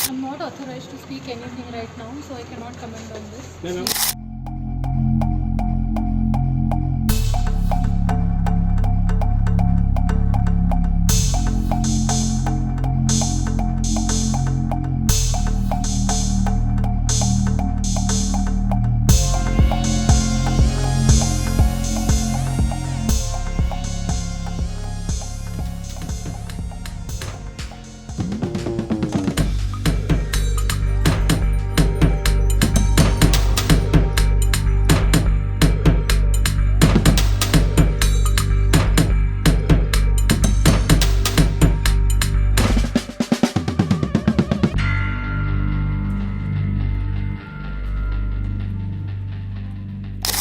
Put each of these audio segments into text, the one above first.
I'm not authorized to speak anything right now, so I cannot comment on this. Ma'am.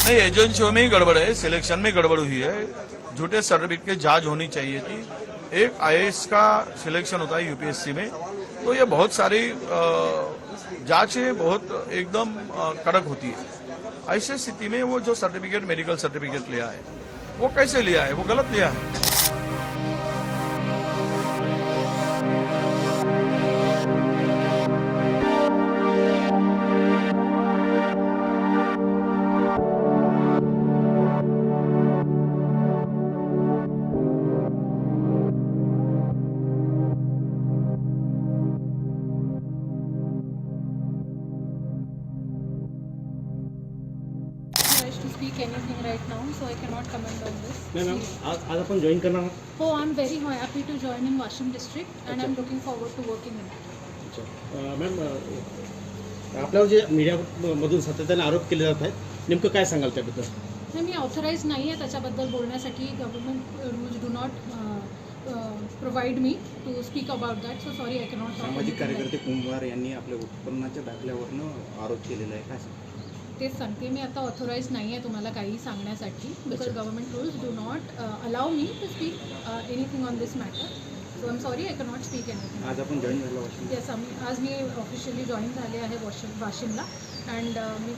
नहीं, एजेंसियों में ही गड़बड़ है, सिलेक्शन में गड़बड़ हुई है। झूठे सर्टिफिकेट की जांच होनी चाहिए थी। एक आईएएस का सिलेक्शन होता है यूपीएससी में, तो ये बहुत सारी जांचें बहुत एकदम कड़क होती है। ऐसी स्थिति में वो जो सर्टिफिकेट मेडिकल सर्टिफिकेट लिया है, वो कैसे लिया है? वो गलत लिया है। Authorized to speak anything right now, so I cannot comment on this. Ma'am आज आपण जॉईन करणार आहात? Oh, I'm very happy to join in Washim district, and I'm looking forward to working in it. अच्छा ma'am आपल्यावर जे मीडियामधून सातत्याने आरोप केले जात आहेत, नेमकं काय सांगाल त्याबद्दल? नाही, मी ऑथराईज नाही आहे त्याच्याबद्दल बोलण्यासाठी. Government rules do not provide me to speak about that, so sorry I cannot. सामाजिक कार्यकर्ते कुंभार यांनी आपल्या उत्पन्नाच्या दाखल्यावरनं आरोप केलेला आहे. काय सांगता? तेच सांगते मी, आता ऑथोराईज नाही आहे तुम्हाला काही सांगण्यासाठी, because government rules do not allow me to speak anything on this matter. So I am sorry, I cannot speak anything. आज आपण जॉईन झालो वाशिम. येस, आज मी ऑफिशियली जॉईन झाले आहे वाशिमला. अँड मी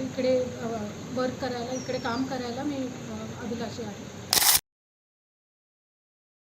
इकडे वर्क करायला, इकडे काम करायला मी अभिलाषी आहे.